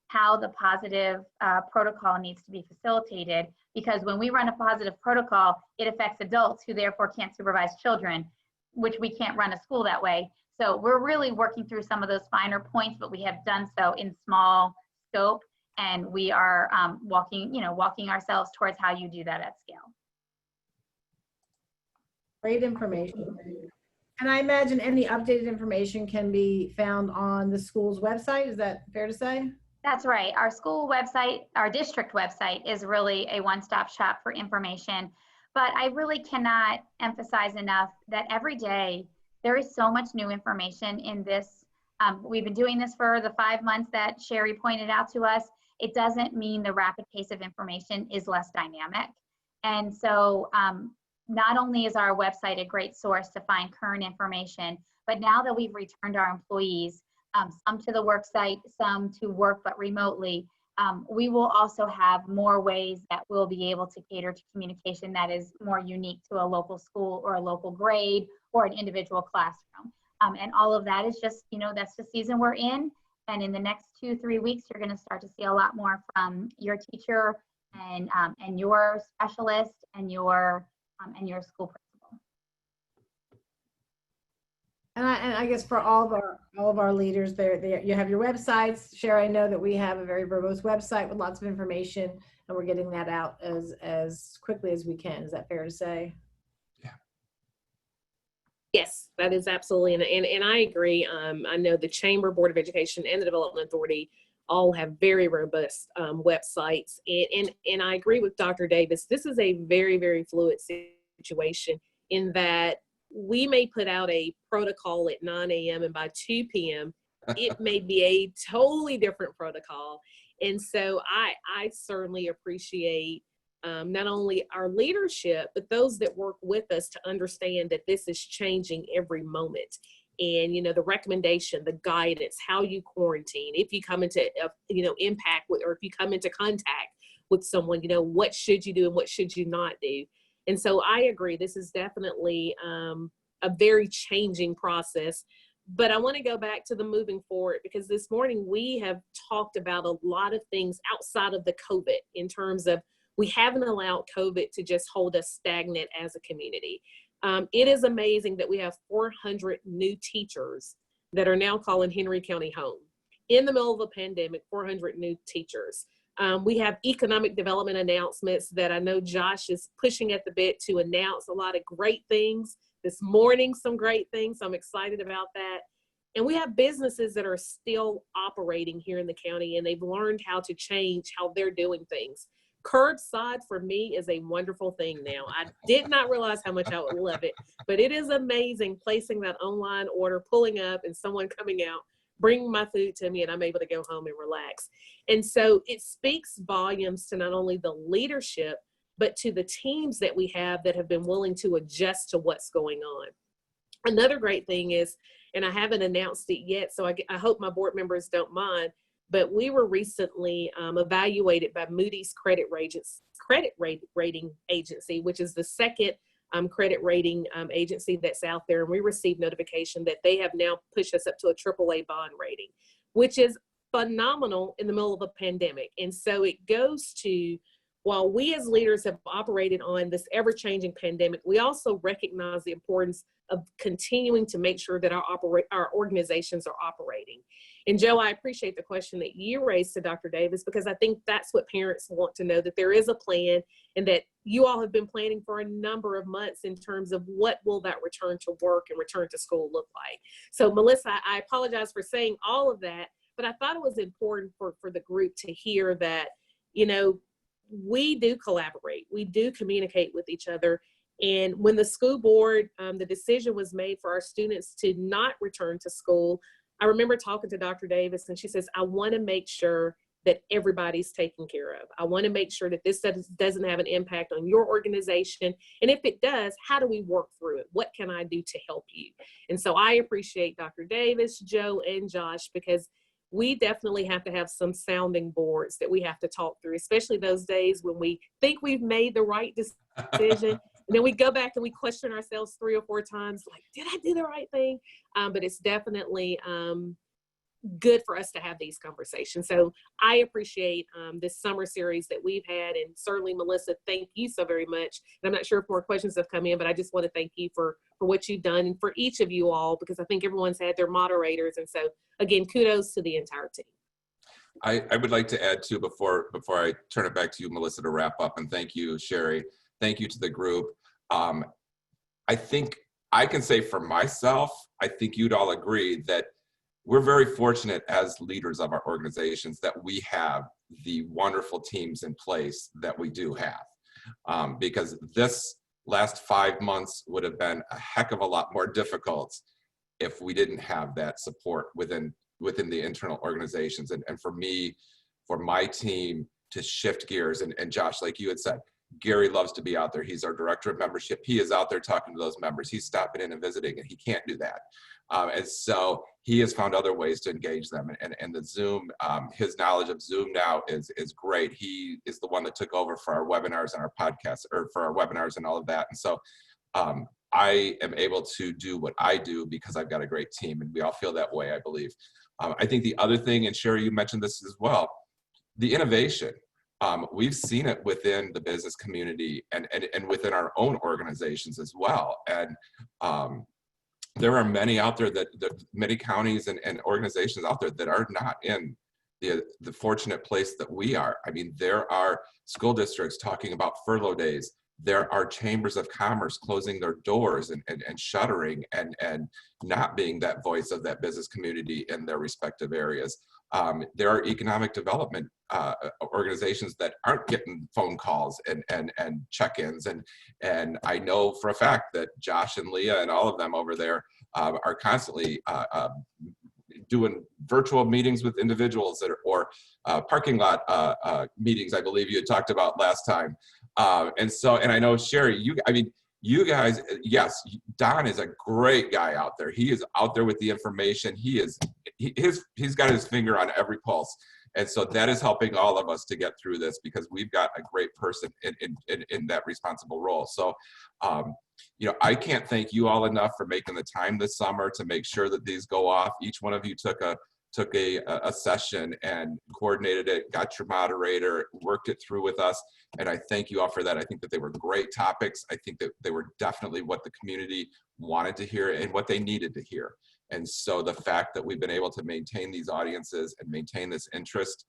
how the positive protocol needs to be facilitated, because when we run a positive protocol, it affects adults who therefore can't supervise children, which we can't run a school that way. So we're really working through some of those finer points, but we have done so in small scope, and we are walking ourselves towards how you do that at scale. Great information. And I imagine any updated information can be found on the school's website. Is that fair to say? That's right. Our school website, our district website, is really a one-stop shop for information. But I really cannot emphasize enough that every day there is so much new information in this. We've been doing this for the 5 months that Sherry pointed out to us. It doesn't mean the rapid pace of information is less dynamic. And so not only is our website a great source to find current information, but now that we've returned our employees, some to the work site, some to work but remotely. We will also have more ways that we'll be able to cater to communication that is more unique to a local school or a local grade or an individual classroom. And all of that is just, that's the season we're in. And in the next 2-3 weeks, you're going to start to see a lot more from your teacher and your specialist and your school principal. And I guess for all of our leaders, there you have your websites. Sherry, I know that we have a very verbose website with lots of information, and we're getting that out as quickly as we can. Is that fair to say? Yes, that is absolutely, and I agree. I know the Chamber, Board of Education, and the Development Authority all have very robust websites, and I agree with Dr. Davis. This is a very, very fluid situation in that we may put out a protocol at 9 a.m. and by 2 p.m. it may be a totally different protocol. And so I certainly appreciate not only our leadership, but those that work with us to understand that this is changing every moment. And, the recommendation, the guidance, how you quarantine, if you come into, impact with, or if you come into contact with someone, what should you do and what should you not do? And so I agree, this is definitely a very changing process. But I want to go back to the moving forward, because this morning we have talked about a lot of things outside of the COVID in terms of we haven't allowed COVID to just hold us stagnant as a community. It is amazing that we have 400 new teachers that are now calling Henry County home. In the middle of a pandemic, 400 new teachers. We have economic development announcements that I know Josh is pushing at the bit to announce a lot of great things. This morning, some great things. So I'm excited about that. And we have businesses that are still operating here in the county, and they've learned how to change how they're doing things. Curbside for me is a wonderful thing now. I did not realize how much I would love it, but it is amazing placing that online order, pulling up and someone coming out, bringing my food to me, and I'm able to go home and relax. And so it speaks volumes to not only the leadership, but to the teams that we have that have been willing to adjust to what's going on. Another great thing is, and I haven't announced it yet, so I hope my board members don't mind, but we were recently evaluated by Moody's credit rating agency, which is the second credit rating agency that's out there. And we received notification that they have now pushed us up to a AAA bond rating, which is phenomenal in the middle of a pandemic. And so it goes to, while we as leaders have operated on this ever-changing pandemic, we also recognize the importance of continuing to make sure that our organizations are operating. And Joe, I appreciate the question that you raised to Dr. Davis, because I think that's what parents want to know, that there is a plan and that you all have been planning for a number of months in terms of what will that return to work and return to school look like. So Melissa, I apologize for saying all of that, but I thought it was important for the group to hear that, we do collaborate, we do communicate with each other. And when the school board, the decision was made for our students to not return to school, I remember talking to Dr. Davis, and she says, I want to make sure that everybody's taken care of. I want to make sure that this doesn't have an impact on your organization. And if it does, how do we work through it? What can I do to help you? And so I appreciate Dr. Davis, Joe, and Josh, because we definitely have to have some sounding boards that we have to talk through, especially those days when we think we've made the right decision. And then we go back and we question ourselves 3 or 4 times, like, did I do the right thing? But it's definitely good for us to have these conversations. So I appreciate this summer series that we've had. And certainly, Melissa, thank you so very much. And I'm not sure if more questions have come in, but I just want to thank you for what you've done and for each of you all, because I think everyone's had their moderators. And so, again, kudos to the entire team. I would like to add too, before I turn it back to you, Melissa, to wrap up, and thank you, Sherry. Thank you to the group. I think I can say for myself, I think you'd all agree that we're very fortunate as leaders of our organizations that we have the wonderful teams in place that we do have. Because this last 5 months would have been a heck of a lot more difficult if we didn't have that support within the internal organizations. And for me, for my team to shift gears, and Josh, like you had said, Gary loves to be out there. He's our director of membership. He is out there talking to those members. He's stopping in and visiting, and he can't do that. And so he has found other ways to engage them. And the Zoom, his knowledge of Zoom now is great. He is the one that took over for our webinars and our podcasts, or for our webinars and all of that. And so I am able to do what I do because I've got a great team, and we all feel that way, I believe. I think the other thing, and Sherry, you mentioned this as well, the innovation. We've seen it within the business community and within our own organizations as well. And there are many out there many counties and organizations out there that are not in the fortunate place that we are. I mean, there are school districts talking about furlough days. There are chambers of commerce closing their doors and shuttering and not being that voice of that business community in their respective areas. There are economic development organizations that aren't getting phone calls and check-ins. And I know for a fact that Josh and Leah and all of them over there are constantly doing virtual meetings with individuals or parking lot meetings, I believe you had talked about last time. And I know, Sherry, you guys, yes, Don is a great guy out there. He is out there with the information. He's got his finger on every pulse. And so that is helping all of us to get through this, because we've got a great person in that responsible role. So, I can't thank you all enough for making the time this summer to make sure that these go off. Each one of you took a session and coordinated it, got your moderator, worked it through with us. And I thank you all for that. I think that they were great topics. I think that they were definitely what the community wanted to hear and what they needed to hear. And so the fact that we've been able to maintain these audiences and maintain this interest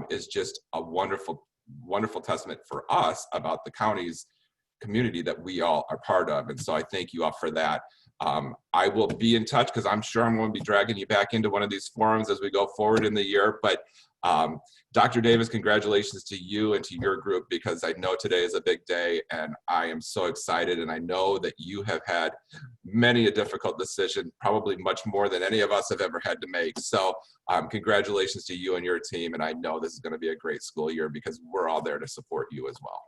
is just a wonderful, wonderful testament for us about the county's community that we all are part of. And so I thank you all for that. I will be in touch, because I'm sure I'm going to be dragging you back into one of these forums as we go forward in the year. But Dr. Davis, congratulations to you and to your group, because I know today is a big day and I am so excited. And I know that you have had many a difficult decision, probably much more than any of us have ever had to make. So congratulations to you and your team. And I know this is going to be a great school year, because we're all there to support you as well.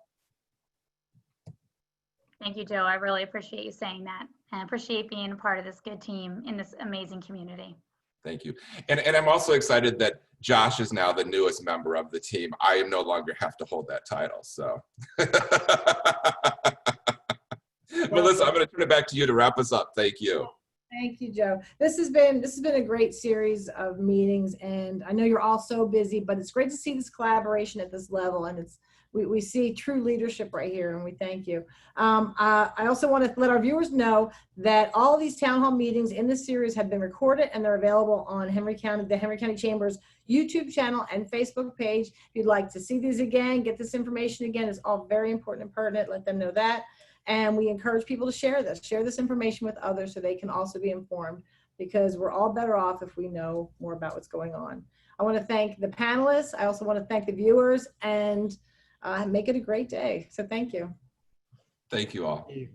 Thank you, Joe. I really appreciate you saying that, and appreciate being a part of this good team in this amazing community. Thank you. And I'm also excited that Josh is now the newest member of the team. I no longer have to hold that title. So, Melissa, I'm going to turn it back to you to wrap us up. Thank you. Thank you, Joe. This has been a great series of meetings, and I know you're all so busy, but it's great to see this collaboration at this level, and we see true leadership right here, and we thank you. I also want to let our viewers know that all of these town hall meetings in this series have been recorded, and they're available on the Henry County Chamber's YouTube channel and Facebook page. If you'd like to see these again, get this information again, it's all very important and pertinent. Let them know that. And we encourage people to share this information with others so they can also be informed, because we're all better off if we know more about what's going on. I want to thank the panelists. I also want to thank the viewers, and make it a great day. So thank you. Thank you all. Thank you.